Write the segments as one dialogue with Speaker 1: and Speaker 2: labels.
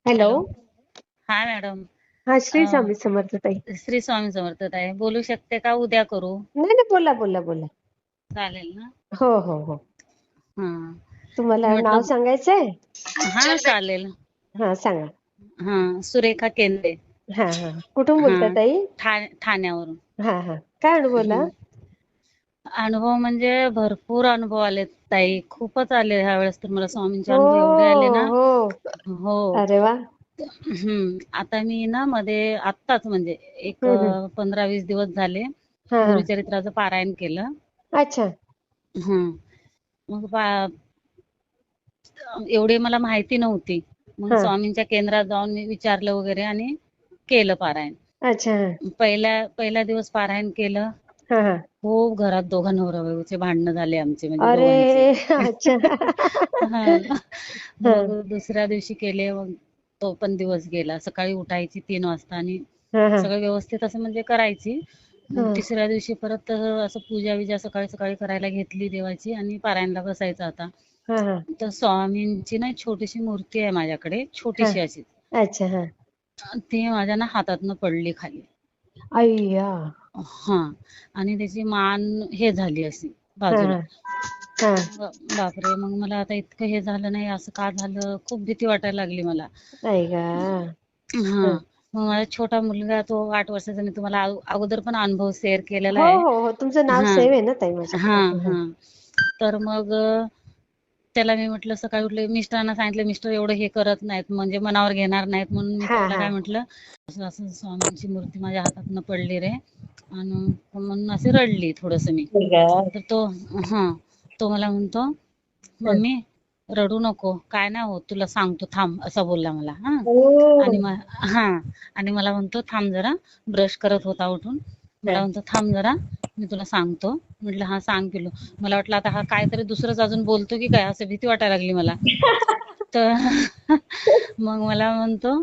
Speaker 1: Hello.
Speaker 2: Hello. हा madam.
Speaker 1: हा,
Speaker 2: अ,
Speaker 1: श्री स्वामी समर्थ ताई.
Speaker 2: श्री स्वामी समर्थ आहे. बोलू शकते का? उद्या करू?
Speaker 1: नाही नाही, बोला बोला बोला.
Speaker 2: चालेल ना?
Speaker 1: हो हो हो.
Speaker 2: हा.
Speaker 1: तुम्हाला नाव
Speaker 2: म्हटलं.
Speaker 1: सांगायचंय?
Speaker 2: हा चालेल.
Speaker 1: हा, सांगा.
Speaker 2: हा, सुरेखा केंद्रे.
Speaker 1: हा हा, कुठून
Speaker 2: हा.
Speaker 1: बोलता ताई?
Speaker 2: ठाण्यावरून.
Speaker 1: हा हा, काय अनुभवला?
Speaker 2: हम्म. अनुभव म्हणजे भरपूर अनुभव आले ताई, खूपच आले ह्या वेळेस तर मला स्वामींचे
Speaker 1: हो
Speaker 2: अनुभव एवढे आले ना.
Speaker 1: हो.
Speaker 2: हो.
Speaker 1: अरे वा.
Speaker 2: आता मी ना मध्ये आत्ताच म्हणजे एक
Speaker 1: हम्म.
Speaker 2: 15-20 दिवस झाले
Speaker 1: हा हा.
Speaker 2: गुरुचरित्राचं पारायण केलं.
Speaker 1: अच्छा.
Speaker 2: हं. मग एवढी मला माहिती नव्हती. मग
Speaker 1: हा.
Speaker 2: स्वामींच्या केंद्रात जाऊन मी विचारलं वगैरे आणि केलं पारायण.
Speaker 1: अच्छा.
Speaker 2: पहिल्या पहिला दिवस पारायण केलं.
Speaker 1: हा हा.
Speaker 2: खूप घरात दोघा नवरा बायकोचे भांडणं झाले आमचे, म्हणजे दोघांचे.
Speaker 1: अरे. अच्छा.
Speaker 2: हां.
Speaker 1: हा
Speaker 2: मग दुसऱ्या दिवशी केले. मग तो पण दिवस गेला. सकाळी उठायची 3 वाजता आणि
Speaker 1: हा हा.
Speaker 2: सगळं व्यवस्थित असं म्हणजे करायची. मग
Speaker 1: हा
Speaker 2: तिसऱ्या दिवशी परत असं पूजा-विजा सकाळी सकाळी करायला घेतली देवाची आणि पारायणला बसायचं आता.
Speaker 1: हा हा.
Speaker 2: तर स्वामींची ना छोटीशी मूर्ती आहे माझ्याकडे,
Speaker 1: हा.
Speaker 2: छोटीशी अशी.
Speaker 1: अच्छा. हा.
Speaker 2: ती माझ्या ना हातातनं पडली खाली.
Speaker 1: अय्या.
Speaker 2: हां. आणि त्याची मान हे झाली अशी
Speaker 1: हा
Speaker 2: बाजूला.
Speaker 1: हा. हा.
Speaker 2: बापरे! मग मला आता इतकं हे झालं नाही, असं का झालं? खूप भीती वाटायला लागली मला.
Speaker 1: आई गा.
Speaker 2: हां. मग माझा छोटा मुलगा तो 8 वर्षाचा, मी तुम्हाला अगोदर पण अनुभव शेअर केलेला
Speaker 1: हो
Speaker 2: आहे.
Speaker 1: हो हो, तुमचं नाव
Speaker 2: हां.
Speaker 1: सेव्ह आहे ना ताई माझ्याकडे.
Speaker 2: हां, हां. तर मग त्याला मी म्हटलं, सकाळी उठले मिस्टरांना सांगितलं, मिस्टर एवढं हे करत नाहीत, म्हणजे मनावर घेणार नाहीत, म्हणून मी
Speaker 1: हा
Speaker 2: त्याला
Speaker 1: हा.
Speaker 2: काय म्हटलं, असं असं स्वामींची मूर्ती माझ्या हातातनं पडली रे. आणि म्हणून अशी रडली थोडंसं मी.
Speaker 1: आई गा.
Speaker 2: तर तो मला म्हणतो, मम्मी रडू नको, काय नाही होत, तुला सांगतो थांब, असा बोलला मला. आणि
Speaker 1: ओ.
Speaker 2: आणि मला म्हणतो, थांब जरा. ब्रश करत होता उठून. मला म्हणतो, थांब जरा, मी तुला सांगतो. म्हटलं हा सांग पिलू. मला वाटलं आता हा काहीतरी दुसरंच अजून बोलतो की काय, असं भीती वाटायला लागली मला. तर मग मला म्हणतो,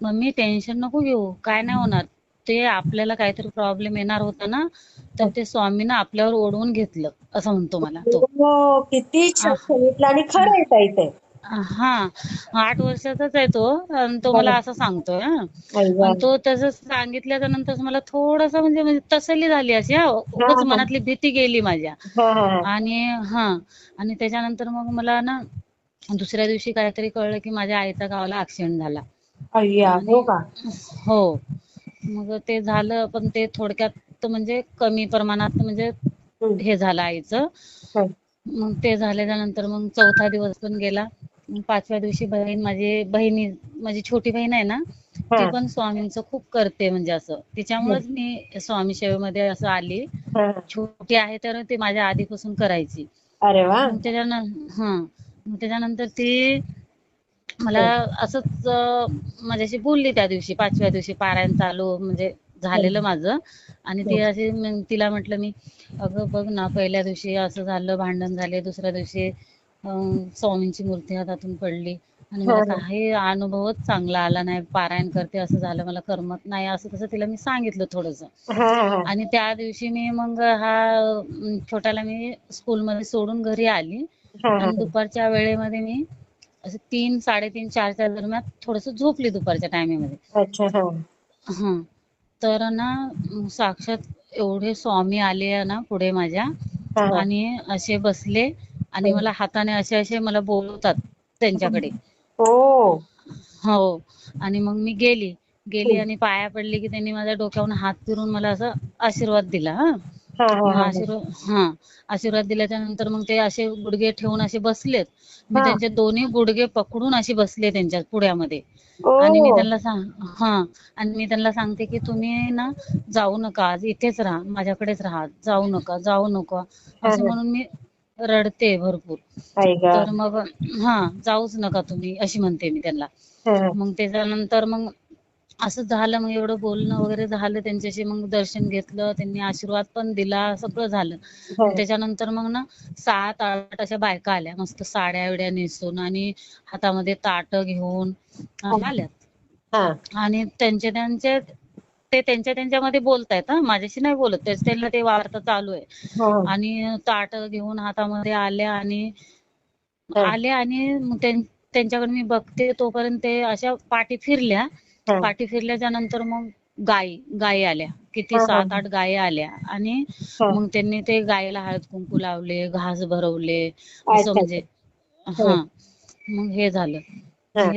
Speaker 2: मम्मी टेन्शन नको घेऊ, काय नाही होणार. ते आपल्याला काहीतरी प्रॉब्लेम येणार होता ना, तर ते स्वामीनं आपल्यावर ओढवून घेतलं, असं म्हणतो मला तो.
Speaker 1: हो, किती छान सांगितलं आणि खरं आहे ताई ते.
Speaker 2: हां. 8 वर्षाचाच आहे तो आणि तो मला असं सांगतोय हां.
Speaker 1: आई गा.
Speaker 2: आणि तो तसं सांगितल्याच्या नंतर मला थोडंसं म्हणजे म्हणजे तसल्ली झाली अशी हां.
Speaker 1: हा
Speaker 2: उगाच
Speaker 1: हा
Speaker 2: मनातली भीती गेली माझ्या.
Speaker 1: हा हा.
Speaker 2: आणि आणि त्याच्यानंतर मग मला ना दुसऱ्या दिवशी काहीतरी कळलं, की माझ्या आईचा गावाला ॲक्सिडेंट झाला.
Speaker 1: अय्या, हो
Speaker 2: आणि
Speaker 1: का?
Speaker 2: हो. मग ते झालं, पण ते थोडक्यात म्हणजे कमी प्रमाणात म्हणजे
Speaker 1: हम्म.
Speaker 2: हे झालं आईचं.
Speaker 1: हा
Speaker 2: मग ते झाल्याच्या नंतर मग 4था दिवस पण गेला. मग 5व्या दिवशी माझी छोटी बहीण आहे ना,
Speaker 1: हा
Speaker 2: ती पण स्वामींचं खूप करते, म्हणजे असं. तिच्यामुळेच मी स्वामी सेवेमध्ये असं आली.
Speaker 1: हा.
Speaker 2: छोटी आहे तर ती माझ्या आधीपासून करायची.
Speaker 1: अरे वा.
Speaker 2: मग मग त्याच्यानंतर ती मला असंच माझ्याशी बोलली त्या दिवशी, 5व्या दिवशी पारायण चालू म्हणजे झालेलं माझं. आणि ती अशी तिला म्हटलं मी, अगं बघ ना, पहिल्या दिवशी असं झालं, भांडण झाले, दुसऱ्या दिवशी स्वामींची मूर्ती हातातून पडली आणि
Speaker 1: हा
Speaker 2: मला काही अनुभवच चांगला आला नाही. पारायण करते असं झालं, मला करमत नाही, असं तसं तिला मी सांगितलं थोडंसं.
Speaker 1: हा हा
Speaker 2: आणि त्या दिवशी मी मग छोट्याला मी स्कूलमध्ये सोडून घरी आली.
Speaker 1: हा हा.
Speaker 2: आणि दुपारच्या वेळेमध्ये मी असं 3, 3:30, 4च्या दरम्यान थोडंसं झोपली दुपारच्या टायमिंगमध्ये.
Speaker 1: अच्छा. हा
Speaker 2: हं. तर ना साक्षात एवढे स्वामी आले ना पुढे माझ्या,
Speaker 1: हा हा.
Speaker 2: आणि असे बसले आणि मला हाताने असे असे मला बोलवतात त्यांच्याकडे.
Speaker 1: हो.
Speaker 2: हो. आणि मग मी गेली आणि पाया पडली, की त्यांनी माझ्या डोक्यावरून हात फिरून मला असं आशीर्वाद दिला.
Speaker 1: हा हा
Speaker 2: मग
Speaker 1: हा
Speaker 2: आशीर्वाद दिल्याच्या नंतर मग ते असे गुडघे ठेवून असे बसलेत. मी
Speaker 1: हा.
Speaker 2: त्यांचे दोन्ही गुडघे पकडून अशी बसले त्यांच्या पुढ्यामध्ये.
Speaker 1: ओ.
Speaker 2: आणि मी त्यांना सांगते, की तुम्ही ना जाऊ नका, आज इथेच राहा, माझ्याकडेच राहा, जाऊ नका, जाऊ नका,
Speaker 1: हा
Speaker 2: असं
Speaker 1: हा.
Speaker 2: म्हणून मी रडते भरपूर.
Speaker 1: आई गा.
Speaker 2: तर मग जाऊच नका तुम्ही, अशी म्हणते मी त्यांना.
Speaker 1: हा हा.
Speaker 2: मग त्याच्यानंतर मग असं झालं, मग एवढं बोलणं वगैरे झालं त्यांच्याशी, मग दर्शन घेतलं, त्यांनी आशीर्वाद पण दिला, सगळं झालं.
Speaker 1: हा
Speaker 2: मग त्याच्यानंतर मग ना 7-8 अशा बायका आल्या, मस्त साड्या-विड्या नेसून आणि हातामध्ये ताटं घेऊन आल्यात.
Speaker 1: हा
Speaker 2: आणि ते त्यांच्या त्यांच्यामध्ये बोलतायत, माझ्याशी नाही बोलत, त्यांना ते वार्ता चालू आहे.
Speaker 1: हा
Speaker 2: आणि ताट घेऊन हातामध्ये आल्या आणि
Speaker 1: हा.
Speaker 2: आल्या आणि मग त्यांच्याकडे मी बघते तोपर्यंत ते अशा पाठी फिरल्या.
Speaker 1: हा
Speaker 2: पाठी फिरल्याच्या नंतर मग गायी आल्या, किती
Speaker 1: हा हा
Speaker 2: 7-8 गायी आल्या. आणि
Speaker 1: हा.
Speaker 2: मग त्यांनी ते गायीला हळद कुंकू लावले, घास भरवले, असं
Speaker 1: अच्छा
Speaker 2: म्हणजे.
Speaker 1: अच्छा.
Speaker 2: हा, मग हे झालं.
Speaker 1: हा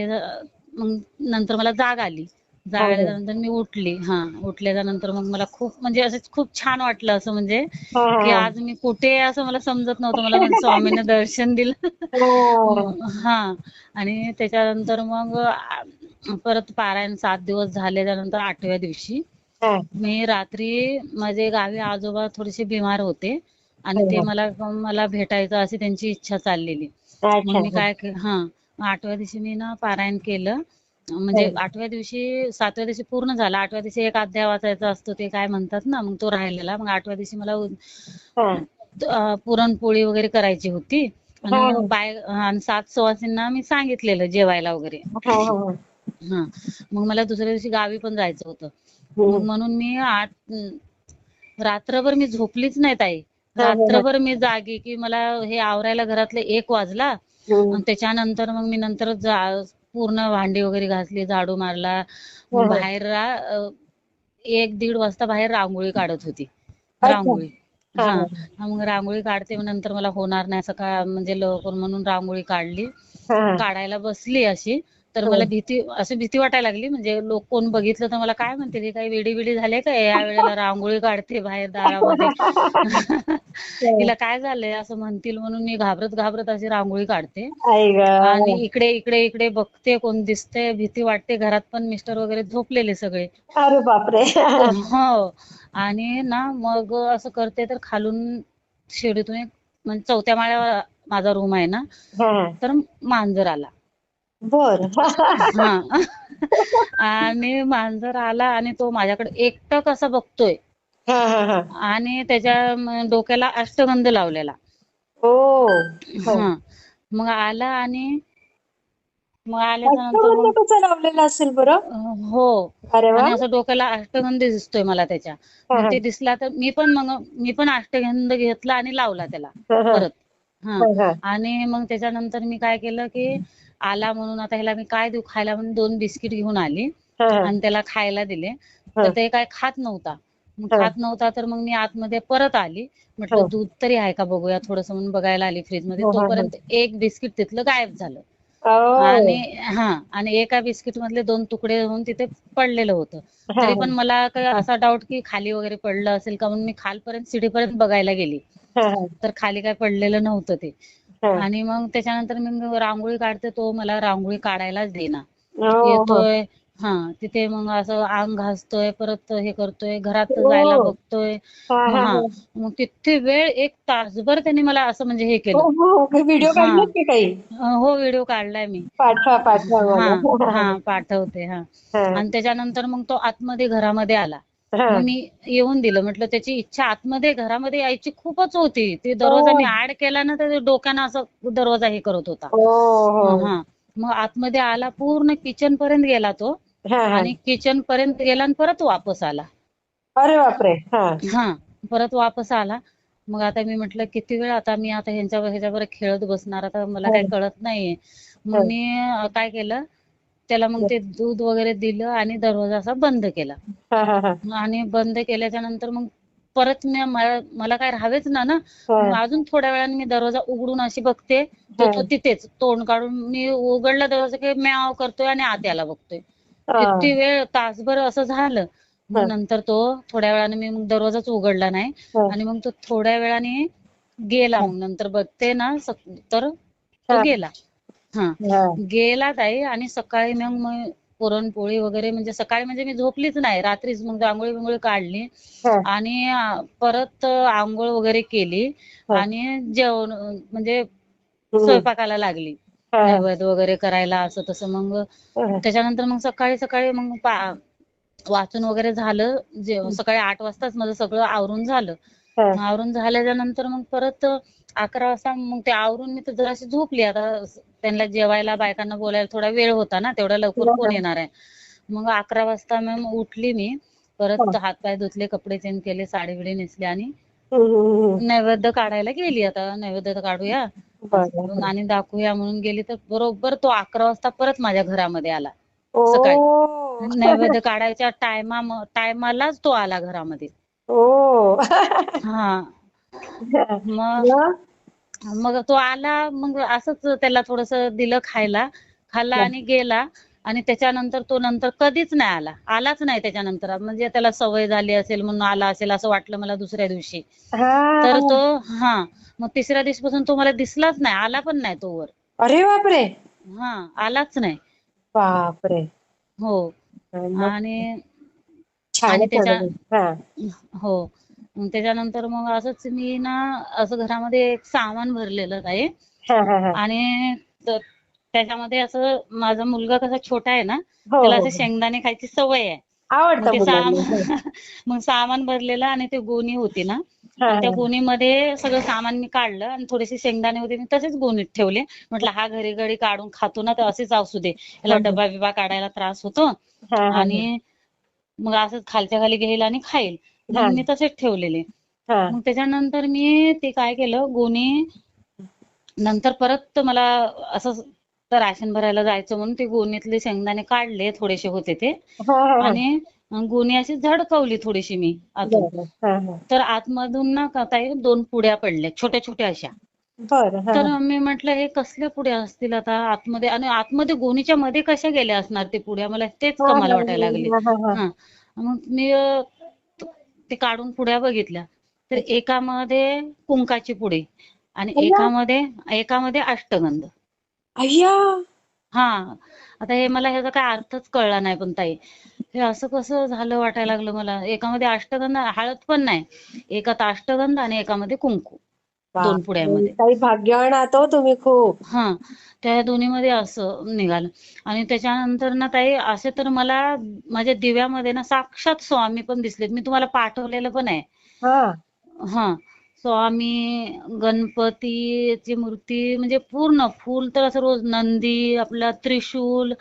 Speaker 2: मग नंतर मला जाग आली.
Speaker 1: हा
Speaker 2: जाग आल्यानंतर मी उठली. उठल्याच्या नंतर मग मला खूप म्हणजे असं खूप छान वाटलं, असं म्हणजे
Speaker 1: हा
Speaker 2: की
Speaker 1: हा
Speaker 2: आज मी कुठे आहे असं मला समजत नव्हतं. मला म्हणजे स्वामींनी दर्शन दिलं.
Speaker 1: हा.
Speaker 2: हा. आणि त्याच्यानंतर मग परत पारायण 7 दिवस झाल्याच्या नंतर 8व्या दिवशी
Speaker 1: हा.
Speaker 2: मी रात्री माझे गावी आजोबा थोडेसे बिमार होते आणि ते
Speaker 1: हा.
Speaker 2: मला भेटायचं अशी त्यांची इच्छा चाललेली. मग
Speaker 1: अच्छा.
Speaker 2: मी काय मग 8व्या दिवशी मी ना पारायण केलं. म्हणजे 8व्या दिवशी 7व्या दिवशी पूर्ण झाला. 8व्या दिवशी एक अध्याय वाचायचा असतो, ते काय म्हणतात ना, मग तो राहिलेला. मग 8व्या दिवशी मला
Speaker 1: हा
Speaker 2: पुरणपोळी वगैरे करायची होती.
Speaker 1: हा
Speaker 2: आणि 7 सुवासिनींना मी सांगितलेलं जेवायला वगैरे.
Speaker 1: हा हा.
Speaker 2: हा. मग मला दुसऱ्या दिवशी गावी पण जायचं होतं. मग
Speaker 1: हम्म.
Speaker 2: म्हणून मी रात्रभर मी झोपलीच नाही ताई.
Speaker 1: हा हा.
Speaker 2: रात्रभर मी जागी, की मला हे आवरायला घरातले 1 वाजला.
Speaker 1: हम्म.
Speaker 2: आणि त्याच्यानंतर मग मी नंतर पूर्ण भांडी वगैरे घासली, झाडू मारला.
Speaker 1: हा
Speaker 2: मग
Speaker 1: हा.
Speaker 2: बाहेर 1-1:30 वाजता बाहेर रांगोळी काढत होती.
Speaker 1: अच्छा.
Speaker 2: रांगोळी.
Speaker 1: हा
Speaker 2: हा.
Speaker 1: हा.
Speaker 2: मग रांगोळी काढते, मग नंतर मला होणार नाही सकाळ म्हणजे लवकर, म्हणून रांगोळी काढली.
Speaker 1: हा हा.
Speaker 2: काढायला बसली अशी, तर मला
Speaker 1: हम्म.
Speaker 2: भीती वाटायला लागली. म्हणजे लोक कोण बघितलं तर मला काय म्हणतील, ही काही वेडी बिडी झाले का, या वेळेला रांगोळी काढते बाहेर दारामध्ये. हिला काय झालंय असं म्हणतील म्हणून मी घाबरत घाबरत अशी रांगोळी काढते.
Speaker 1: आई
Speaker 2: आणि
Speaker 1: ग.
Speaker 2: इकडे इकडे इकडे बघते कोण दिसतंय, भीती वाटते. घरात पण मिस्टर वगैरे झोपलेले सगळे.
Speaker 1: अरे बापरे.
Speaker 2: हो. आणि ना मग असं करते तर खालून शिडीतून म्हणजे 4थ्या माळ्यावर माझा रूम आहे ना,
Speaker 1: हा.
Speaker 2: तर मांजर आला.
Speaker 1: बर.
Speaker 2: हा. आणि मांजर आला आणि तो माझ्याकडे एकटक असं बघतोय.
Speaker 1: हा हा हा.
Speaker 2: आणि त्याच्या डोक्याला अष्टगंध लावलेला.
Speaker 1: ओ. हा.
Speaker 2: हा. मग आला आणि मग आल्याच्या नंतर
Speaker 1: अष्टगंध
Speaker 2: मग
Speaker 1: कसा लावलेला असेल बरं?
Speaker 2: हो.
Speaker 1: अरे वा.
Speaker 2: आणि असं डोक्याला अष्टगंध दिसतोय मला त्याच्या.
Speaker 1: हा
Speaker 2: मग
Speaker 1: हा.
Speaker 2: ते दिसला तर मी पण अष्टगंध घेतला आणि लावला त्याला
Speaker 1: हा हा.
Speaker 2: परत. हा.
Speaker 1: हा हा.
Speaker 2: आणि मग त्याच्यानंतर मी काय केलं, की आला म्हणून आता ह्याला मी काय देऊ खायला, म्हणून 2 बिस्किट घेऊन आली
Speaker 1: हा हा.
Speaker 2: आणि त्याला खायला दिले.
Speaker 1: हा
Speaker 2: तर ते काय खात नव्हता. मग
Speaker 1: हा.
Speaker 2: खात नव्हता तर मग मी आतमध्ये परत आली.
Speaker 1: हा.
Speaker 2: म्हटलं दूध तरी आहे का बघूया थोडंसं, म्हणून बघायला आली फ्रीजमध्ये.
Speaker 1: हा हा हा.
Speaker 2: तोपर्यंत एक बिस्किट तिथलं गायब झालं.
Speaker 1: ओ.
Speaker 2: आणि आणि एका बिस्किट मधले 2 तुकडे होऊन तिथे पडलेलं होतं.
Speaker 1: हा
Speaker 2: तरी
Speaker 1: हा.
Speaker 2: पण मला काही असा डाऊट की खाली वगैरे पडलं असेल का, म्हणून मी खालपर्यंत सीडीपर्यंत बघायला गेली.
Speaker 1: हा हा.
Speaker 2: तर खाली काय पडलेलं नव्हतं ते.
Speaker 1: हा.
Speaker 2: आणि मग त्याच्यानंतर मी रांगोळी काढते, तो मला रांगोळी काढायलाच देईना.
Speaker 1: ओ. हो.
Speaker 2: येतोय. तिथे मग असं अंग घासतोय, परत हे करतोय, घरात जायला
Speaker 1: ओ.
Speaker 2: बघतोय.
Speaker 1: हा हा हा.
Speaker 2: मग किती वेळ 1 तासभर त्यांनी मला असं म्हणजे हे
Speaker 1: हो
Speaker 2: केलं.
Speaker 1: हो. काही व्हिडिओ
Speaker 2: हा.
Speaker 1: काढलेत की काही?
Speaker 2: हो, व्हिडिओ काढलाय मी.
Speaker 1: पाठवा पाठवा
Speaker 2: हा.
Speaker 1: मला.
Speaker 2: पाठवते.
Speaker 1: हा
Speaker 2: आणि त्याच्यानंतर मग तो आतमध्ये घरामध्ये आला.
Speaker 1: हा.
Speaker 2: मग मी येऊन दिलं. म्हटलं त्याची इच्छा आतमध्ये घरामध्ये यायची खूपच होती. ते
Speaker 1: ओ.
Speaker 2: दरवाजा मी केला ना, तर डोक्यानं असं दरवाजा हे करत होता.
Speaker 1: ओ. हो.
Speaker 2: मग आतमध्ये आला, पूर्ण किचन पर्यंत गेला तो.
Speaker 1: हा हा.
Speaker 2: आणि किचन पर्यंत गेला आणि परत वापस आला.
Speaker 1: अरे बापरे. हा.
Speaker 2: परत वापस आला. मग आता मी म्हटलं किती वेळ आता मी ह्याच्यावर खेळत बसणार, आता मला
Speaker 1: हा
Speaker 2: काही कळत नाहीये.
Speaker 1: हा.
Speaker 2: मग मी काय केलं, त्याला मग ते दूध वगैरे दिलं आणि दरवाजा असा बंद केला.
Speaker 1: हा हा हा.
Speaker 2: आणि बंद केल्याच्या नंतर मग परत मला काय राहावेच ना. मग
Speaker 1: हा.
Speaker 2: अजून थोड्या वेळाने मी दरवाजा उघडून अशी बघते, तर
Speaker 1: हा.
Speaker 2: तो तिथेच तोंड काढून मी उघडला दरवाजा, की म्याव करतोय आणि आत यायला बघतोय.
Speaker 1: हा.
Speaker 2: किती वेळ, तासभर असं झालं. मग
Speaker 1: हा.
Speaker 2: नंतर तो थोड्या वेळाने, मी मग दरवाजाच उघडला नाही.
Speaker 1: हा.
Speaker 2: आणि मग तो थोड्या वेळाने गेला.
Speaker 1: हा.
Speaker 2: मग नंतर बघते ना, तर तो
Speaker 1: हा.
Speaker 2: गेला. हा.
Speaker 1: हा.
Speaker 2: गेला ताई. आणि सकाळी मग पुरणपोळी वगैरे, म्हणजे सकाळी म्हणजे मी झोपलीच नाही, रात्रीच मग रांगोळी बिंगोळी काढली.
Speaker 1: हा.
Speaker 2: आणि परत आंघोळ वगैरे केली.
Speaker 1: हा.
Speaker 2: आणि जेवण म्हणजे
Speaker 1: हम्म.
Speaker 2: स्वयंपाकाला लागली,
Speaker 1: हा हा.
Speaker 2: नैवेद्य वगैरे करायला असं तसं. मग
Speaker 1: हा.
Speaker 2: त्याच्यानंतर मग सकाळी सकाळी मग वाचून वगैरे झालं. सकाळी 8 वाजताच माझं सगळं आवरून झालं.
Speaker 1: हा.
Speaker 2: आवरून झाल्याच्या नंतर मग परत 11 वाजता मग ते आवरून मी तर जराशी झोपली. आता त्यांना जेवायला बायकांना बोलायला थोडा वेळ होता ना, तेवढ्या लवकर कोण येणार आहे. मग 11 वाजता मग उठली मी. परत हातपाय धुतले, कपडे चेंज केले, साडी बिडी नेसली आणि
Speaker 1: हम्म.
Speaker 2: नैवेद्य काढायला गेली. आता नैवेद्य काढूया. असं करून
Speaker 1: बरं.
Speaker 2: आणि दाखवूया म्हणून गेली तर बरोबर तो 11 वाजता परत माझ्या घरामध्ये आला
Speaker 1: ओ.
Speaker 2: सकाळी. नैवेद्य काढायच्या टायमालाच तो आला घरामध्ये.
Speaker 1: ओ.
Speaker 2: हा. मग
Speaker 1: मग.
Speaker 2: मग तो आला, मग असंच त्याला थोडस दिलं खायला, खाल्ला आणि गेला. आणि त्याच्यानंतर तो नंतर कधीच नाही आला, आलाच नाही त्याच्यानंतर. म्हणजे त्याला सवय झाली असेल म्हणून आला असेल असं वाटलं मला दुसऱ्या दिवशी. तर
Speaker 1: हा.
Speaker 2: तो हा मग तिसऱ्या दिवशीपासून तो मला दिसलाच नाही, आला पण नाही तो वर.
Speaker 1: अरे बापरे.
Speaker 2: हा, आलाच नाही.
Speaker 1: बापरे.
Speaker 2: हो.
Speaker 1: मग
Speaker 2: आणि आणि
Speaker 1: छानच
Speaker 2: त्याच्या
Speaker 1: अनुभव. हा.
Speaker 2: हो. मग त्याच्यानंतर मग असंच मी ना असं घरामध्ये एक सामान भरलेलं आहे.
Speaker 1: हा हा हा.
Speaker 2: आणि त्याच्यामध्ये असं माझा मुलगा कसा छोटा आहे ना,
Speaker 1: हो
Speaker 2: त्याला
Speaker 1: हो
Speaker 2: असे
Speaker 1: हो.
Speaker 2: शेंगदाणे खायची सवय आहे. मग
Speaker 1: आवडतं
Speaker 2: ते
Speaker 1: मुलांना. हो.
Speaker 2: मग सामान भरलेलं आणि ते गोणी होती ना,
Speaker 1: हा
Speaker 2: आणि त्या
Speaker 1: हा.
Speaker 2: गोणीमध्ये सगळं सामान मी काढलं आणि थोडेसे शेंगदाणे होते मी तसेच गोणीत ठेवले. म्हटलं हा घरी घरी काढून खातो ना तर असेच असू दे,
Speaker 1: हा
Speaker 2: याला डबा बिबा काढायला त्रास होतो.
Speaker 1: हा हा
Speaker 2: आणि मग असंच खालच्या खाली घेईल आणि खाईल,
Speaker 1: हा
Speaker 2: म्हणून मी तसेच ठेवलेले.
Speaker 1: हा.
Speaker 2: मग त्याच्यानंतर मी ते काय केलं, गोणी नंतर परत मला असं तर राशन भरायला जायचं म्हणून ते गोणीतले शेंगदाणे काढले, थोडेसे होते ते.
Speaker 1: हा हा हा.
Speaker 2: आणि गोणी अशी झडकवली थोडीशी मी आतून.
Speaker 1: बरं. हा हा.
Speaker 2: तर आतमधून ना ताई 2 पुड्या पडल्या छोट्या छोट्या अशा.
Speaker 1: बरं. हा
Speaker 2: तर
Speaker 1: हा.
Speaker 2: मी म्हटलं हे कसल्या पुड्या असतील आता आतमध्ये, आणि आतमध्ये गोणीच्या मध्ये कशा गेल्या असणार ते पुड्या, मला तेच
Speaker 1: हा
Speaker 2: कमाल
Speaker 1: हा
Speaker 2: वाटायला लागले.
Speaker 1: हा हा हा.
Speaker 2: हा. मग मी ते काढून पुड्या बघितल्या, तर एकामध्ये कुंकाची पुडी आणि
Speaker 1: अय्या.
Speaker 2: एकामध्ये अष्टगंध.
Speaker 1: अय्या.
Speaker 2: हा. आता हे मला ह्याचा काय अर्थच कळला नाही, पण ताई हे असं कसं झालं वाटायला लागलं मला. एकामध्ये अष्टगंध, हळद पण नाही, एकात अष्टगंध आणि एकामध्ये कुंकू, 2
Speaker 1: बापरे,
Speaker 2: पुड्यामध्ये.
Speaker 1: काही भाग्यवान आहात हो तुम्ही खूप.
Speaker 2: हा. त्या दोन्हीमध्ये असं निघालं. आणि त्याच्यानंतर ना ताई असे तर मला माझ्या दिव्यामध्ये ना साक्षात स्वामी पण दिसलेत, मी तुम्हाला पाठवलेलं पण आहे.
Speaker 1: हा.
Speaker 2: हा. स्वामी, गणपतीची मूर्ती, म्हणजे पूर्ण फुल तर असं रोज, नंदी आपला, त्रिशूल,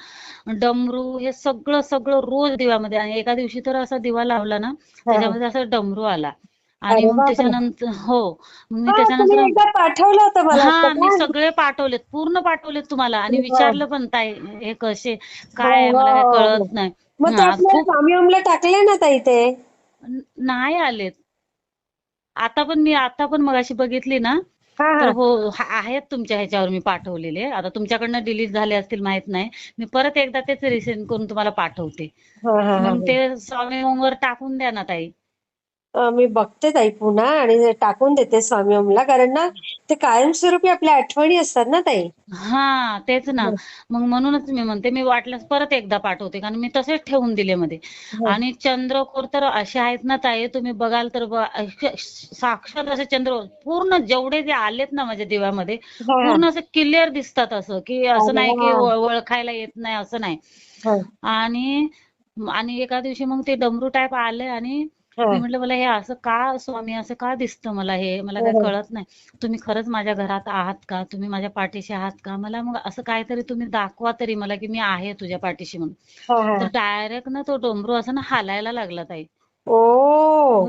Speaker 2: डमरू, हे सगळं सगळं रोज दिव्यामध्ये. आणि एका दिवशी तर असा दिवा लावला ना,
Speaker 1: हा हा.
Speaker 2: त्याच्यामध्ये असा डमरू आला. आणि
Speaker 1: अरे
Speaker 2: मग
Speaker 1: बापरे.
Speaker 2: त्याच्यानंतर हो, मग मी
Speaker 1: हा, तुम्ही
Speaker 2: त्याच्यानंतर
Speaker 1: एकदा पाठवलं होतं मला वाटतं
Speaker 2: हा, मी
Speaker 1: का?
Speaker 2: सगळे पाठवलेत, पूर्ण पाठवलेत तुम्हाला. आणि
Speaker 1: हा.
Speaker 2: विचारलं पण ताई हे कसे
Speaker 1: हो
Speaker 2: काय आहे,
Speaker 1: हो
Speaker 2: मला काय
Speaker 1: हो हो.
Speaker 2: कळत नाही.
Speaker 1: मग ते
Speaker 2: हा,
Speaker 1: आपल्या
Speaker 2: खूप
Speaker 1: स्वामी ओमला टाकले ना ताई ते?
Speaker 2: नाही आलेत. आता पण मगाशी बघितली ना,
Speaker 1: हा
Speaker 2: तर
Speaker 1: हा.
Speaker 2: हो आहेत तुमच्या ह्याच्यावर मी पाठवलेले. आता तुमच्याकडनं डिलीट झाले असतील माहित नाही, मी परत एकदा तेच रिसेंड करून तुम्हाला पाठवते.
Speaker 1: हा हा हा
Speaker 2: मग
Speaker 1: हा.
Speaker 2: ते स्वामी वर टाकून द्या ना ताई.
Speaker 1: मी बघते ताई पुन्हा आणि ते टाकून देते स्वामी ओमला, कारण ना ते कायमस्वरूपी आपल्या आठवणी असतात ना ताई.
Speaker 2: हा, तेच ना.
Speaker 1: हं,
Speaker 2: मग म्हणूनच मी म्हणते, मी वाटल्यास परत एकदा पाठवते, कारण मी तसेच ठेवून दिले मध्ये.
Speaker 1: हं.
Speaker 2: आणि चंद्रकोर तर असे आहेत ना ताई, तुम्ही बघाल तर साक्षात असे चंद्र पूर्ण जेवढे जे आलेत ना माझ्या दिव्यामध्ये,
Speaker 1: हा हा.
Speaker 2: पूर्ण असे क्लिअर दिसतात. असं की असं
Speaker 1: अरे
Speaker 2: नाही की
Speaker 1: वा.
Speaker 2: ओळखायला येत नाही, असं नाही.
Speaker 1: हा
Speaker 2: आणि आणि एका दिवशी मग ते डमरू टाईप आले आणि
Speaker 1: हा
Speaker 2: मी म्हटलं मला हे असं का स्वामी, असं का दिसतं मला, हे मला
Speaker 1: हा
Speaker 2: काही
Speaker 1: हा.
Speaker 2: कळत नाही. तुम्ही खरंच माझ्या घरात आहात का, तुम्ही माझ्या पाठीशी आहात का, मला मग असं काहीतरी तुम्ही दाखवा तरी मला की मी आहे तुझ्या पाठीशी म्हणून.
Speaker 1: हा हा.
Speaker 2: तर डायरेक्ट ना तो डमरू असं ना हालायला लागला ताई.
Speaker 1: ओ.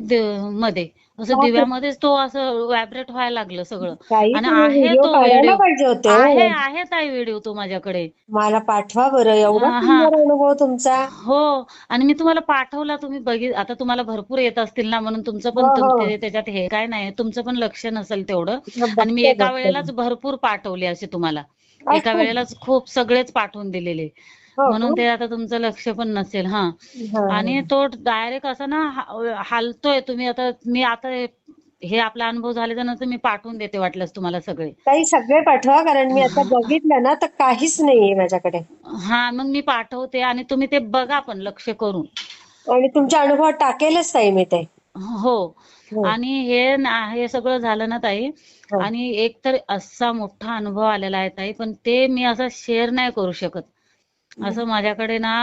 Speaker 2: मध्ये असं
Speaker 1: बापरे.
Speaker 2: दिव्यामध्येच तो असं व्हायब्रेट व्हायला लागलं सगळं.
Speaker 1: ताई
Speaker 2: आणि
Speaker 1: तुम्ही
Speaker 2: आहे
Speaker 1: व्हिडिओ
Speaker 2: तो
Speaker 1: काढायला
Speaker 2: व्हिडिओ,
Speaker 1: पाहिजे होते
Speaker 2: आहे
Speaker 1: हो.
Speaker 2: आहे ताई व्हिडिओ तो माझ्याकडे.
Speaker 1: मला पाठवा बरं, एवढा
Speaker 2: हा.
Speaker 1: सुंदर अनुभव तुमचा.
Speaker 2: हो. आणि मी तुम्हाला पाठवला, तुम्ही आता तुम्हाला भरपूर येत असतील ना, म्हणून तुमचं
Speaker 1: हो
Speaker 2: पण
Speaker 1: हो.
Speaker 2: त्याच्यात हे काय नाही, तुमचं पण लक्ष नसेल तेवढं. आणि मी
Speaker 1: बघते
Speaker 2: एका
Speaker 1: बघते.
Speaker 2: वेळेलाच भरपूर पाठवले असे तुम्हाला, एका
Speaker 1: अच्छा.
Speaker 2: वेळेलाच खूप सगळेच पाठवून दिलेले,
Speaker 1: हो का?
Speaker 2: म्हणून ते आता तुमचं लक्ष पण नसेल. हा.
Speaker 1: हा
Speaker 2: आणि तो डायरेक्ट असा ना हालतोय. तुम्ही आता मी आता हे आपला अनुभव झाल्याच्या नंतर मी पाठवून देते वाटल्यास तुम्हाला सगळे.
Speaker 1: ताई सगळे पाठवा, कारण मी आता बघितलं ना तर काहीच नाहीये माझ्याकडे.
Speaker 2: हा, मग मी पाठवते आणि तुम्ही ते बघा पण लक्ष करून.
Speaker 1: आणि तुमच्या अनुभवात टाकेलच ताई मी ते.
Speaker 2: हो.
Speaker 1: हो.
Speaker 2: आणि हे सगळं झालं ना ताई,
Speaker 1: हो.
Speaker 2: आणि एक तर असा मोठा अनुभव आलेला आहे ताई, पण ते मी असं शेअर नाही करू शकत. असं माझ्याकडे ना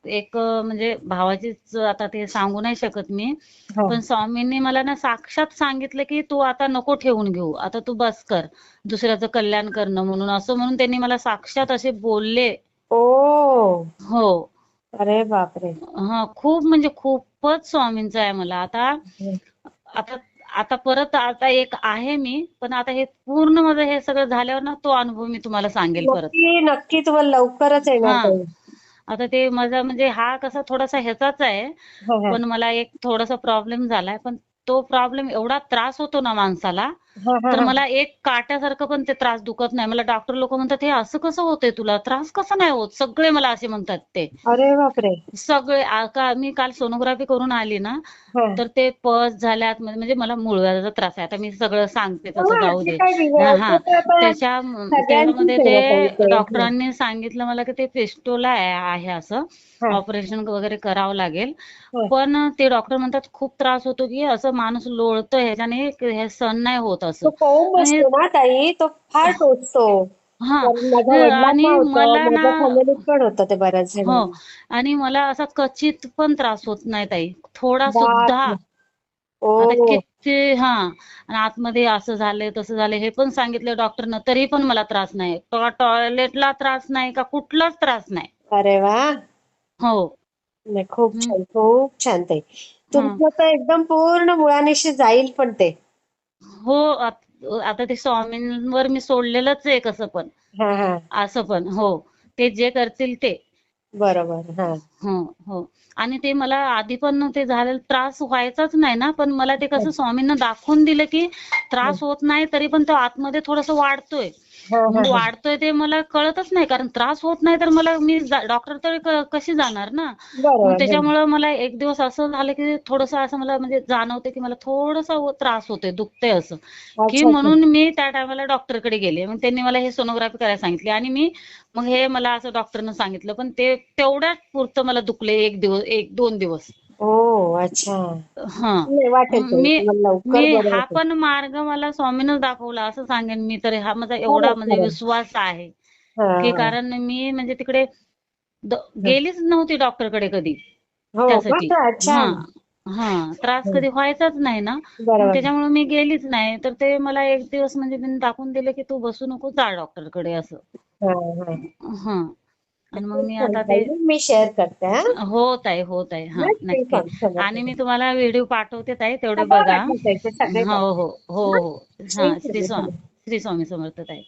Speaker 2: एक म्हणजे भावाचीच, आता ते सांगू नाही शकत मी,
Speaker 1: हो.
Speaker 2: पण स्वामींनी मला ना साक्षात सांगितलं की तू आता नको ठेवून घेऊ, आता तू बस कर, दुसऱ्याचं कल्याण करणं म्हणून, असं म्हणून त्यांनी मला साक्षात असे बोलले.
Speaker 1: ओ.
Speaker 2: हो.
Speaker 1: अरे बापरे.
Speaker 2: हा, खूप म्हणजे खूपच स्वामींचं आहे मला. आता
Speaker 1: हं.
Speaker 2: आता आता परत आता एक आहे मी, पण आता हे पूर्ण माझं हे सगळं झाल्यावर ना तो अनुभव मी तुम्हाला सांगेल परत.
Speaker 1: नक्की नक्की तुम्हाला लवकरच येणार
Speaker 2: हा.
Speaker 1: ताई.
Speaker 2: आता ते माझा म्हणजे हा कसा थोडासा ह्याचाच आहे,
Speaker 1: हा हा
Speaker 2: पण मला एक थोडासा प्रॉब्लेम झालाय, पण तो प्रॉब्लेम एवढा त्रास होतो ना माणसाला,
Speaker 1: हा हा
Speaker 2: तर
Speaker 1: हा.
Speaker 2: मला एक काट्यासारखं पण ते त्रास दुखत नाही. मला डॉक्टर लोक म्हणतात हे असं कसं होतंय तुला, त्रास कसा नाही होत, सगळे मला असे म्हणतात ते.
Speaker 1: अरे बापरे.
Speaker 2: सगळे मी काल सोनोग्राफी करून आली ना,
Speaker 1: हा
Speaker 2: तर ते पस झाल्यात म्हणजे मला मूळव्याधाचा त्रास आहे. आता मी सगळं सांगते तसं
Speaker 1: हा,
Speaker 2: जाऊ
Speaker 1: ते
Speaker 2: दे.
Speaker 1: काय
Speaker 2: हा.
Speaker 1: ते तर आता
Speaker 2: त्याच्यामध्ये
Speaker 1: सगळ्यांचीच आहे ना ताई
Speaker 2: ते
Speaker 1: ते. हा
Speaker 2: डॉक्टरांनी सांगितलं मला की ते फिस्टोला आहे असं,
Speaker 1: हा
Speaker 2: ऑपरेशन वगैरे करावं लागेल.
Speaker 1: हा.
Speaker 2: पण ते डॉक्टर म्हणतात खूप त्रास होतो की असं माणूस लोळतं ह्याच्याने, हे सहन नाही होत असं.
Speaker 1: तो कोंब
Speaker 2: आणि
Speaker 1: असतो ना ताई, तो फार टोचतो.
Speaker 2: हा.
Speaker 1: कारण माझ्या वडिलांना
Speaker 2: आणि
Speaker 1: होतं,
Speaker 2: मला ना,
Speaker 1: माझ्या फॅमिलीत पण होतं ते बऱ्याच
Speaker 2: हो,
Speaker 1: जणांना.
Speaker 2: आणि मला असा क्वचित पण त्रास होत नाही ताई, थोडा सुद्धा.
Speaker 1: बापरे.
Speaker 2: आता
Speaker 1: ओ.
Speaker 2: किती, हा, आणि आतमध्ये असं झालंय तसं झालंय हे पण सांगितलं डॉक्टरनं, तरी पण मला त्रास नाही. टॉयलेटला त्रास नाही का कुठलाच त्रास नाही.
Speaker 1: अरे वा.
Speaker 2: हो.
Speaker 1: नाही, खूप
Speaker 2: हं,
Speaker 1: छान, खूप छान ताई.
Speaker 2: हं.
Speaker 1: तुमचं तर एकदम पूर्ण मुळानिशी जाईल पण ते.
Speaker 2: हो. आता ते स्वामींवर मी सोडलेलंच आहे कसं पण,
Speaker 1: हा हा.
Speaker 2: असं पण. हो. ते जे करतील ते.
Speaker 1: बरोबर. हा.
Speaker 2: हो, हो. आणि ते मला आधी पण ते झालेला त्रास व्हायचाच नाही ना, पण मला ते कसं स्वामींना दाखवून दिलं की त्रास होत नाही, तरी पण तो आतमध्ये थोडंसं वाढतोय.
Speaker 1: हा हा
Speaker 2: मग
Speaker 1: हा.
Speaker 2: वाढतोय ते मला कळतच नाही, कारण त्रास होत नाही तर मला मी डॉक्टरकडे कशी जाणार ना. मग
Speaker 1: बरोबर. हा.
Speaker 2: त्याच्यामुळं मला एक दिवस असं झालं की थोडंसं असं मला म्हणजे जाणवते की मला थोडंसं त्रास होतोय, दुखतंय असं, की
Speaker 1: अच्छा अच्छा.
Speaker 2: म्हणून मी त्या टायमाला डॉक्टरकडे गेले. मग त्यांनी मला हे सोनोग्राफी करायला सांगितली, आणि मी मग हे मला असं डॉक्टरनं सांगितलं, पण ते तेवढ्याच पुरतं मला दुखले एक दिवस, एक दोन दिवस.
Speaker 1: ओ. अच्छा.
Speaker 2: हा.
Speaker 1: नाही, वाटेल ताई
Speaker 2: मी
Speaker 1: तुम्हाला
Speaker 2: मी
Speaker 1: लवकर बरं
Speaker 2: हा
Speaker 1: वाटेल.
Speaker 2: पण मार्ग मला स्वामीनच दाखवला असं सांगेन मी, तर हा माझा एवढा
Speaker 1: खरंच
Speaker 2: म्हणजे
Speaker 1: खरंच.
Speaker 2: विश्वास आहे
Speaker 1: हा
Speaker 2: की,
Speaker 1: हा
Speaker 2: कारण मी म्हणजे तिकडे
Speaker 1: हा.
Speaker 2: गेलीच नव्हती डॉक्टरकडे कधी
Speaker 1: हो का.
Speaker 2: त्यासाठी.
Speaker 1: अच्छा.
Speaker 2: हा. हा. त्रास
Speaker 1: हं.
Speaker 2: कधी व्हायचाच नाही ना, मग
Speaker 1: बरोबर.
Speaker 2: त्याच्यामुळे मी गेलीच नाही. तर ते मला एक दिवस म्हणजे त्यांनी दाखवून दिलं की तू बसू नको, जा डॉक्टरकडे असं.
Speaker 1: हा हा.
Speaker 2: हा. आणि मग
Speaker 1: खूप
Speaker 2: मी
Speaker 1: छान
Speaker 2: आता ते,
Speaker 1: ताई, मी शेअर करते हा.
Speaker 2: होत आहे, होत आहे. हा,
Speaker 1: नक्की
Speaker 2: नक्की. आणि मी
Speaker 1: समजते.
Speaker 2: तुम्हाला व्हिडिओ पाठवते ताई, तेवढे
Speaker 1: सगळं
Speaker 2: बघा.
Speaker 1: पाठवते ते सगळे
Speaker 2: हो,
Speaker 1: पाठवते.
Speaker 2: हो, हो,
Speaker 1: हा.
Speaker 2: हो. हा.
Speaker 1: श्री स्वामी समर्थ.
Speaker 2: श्री स्वामी समर्थ ताई.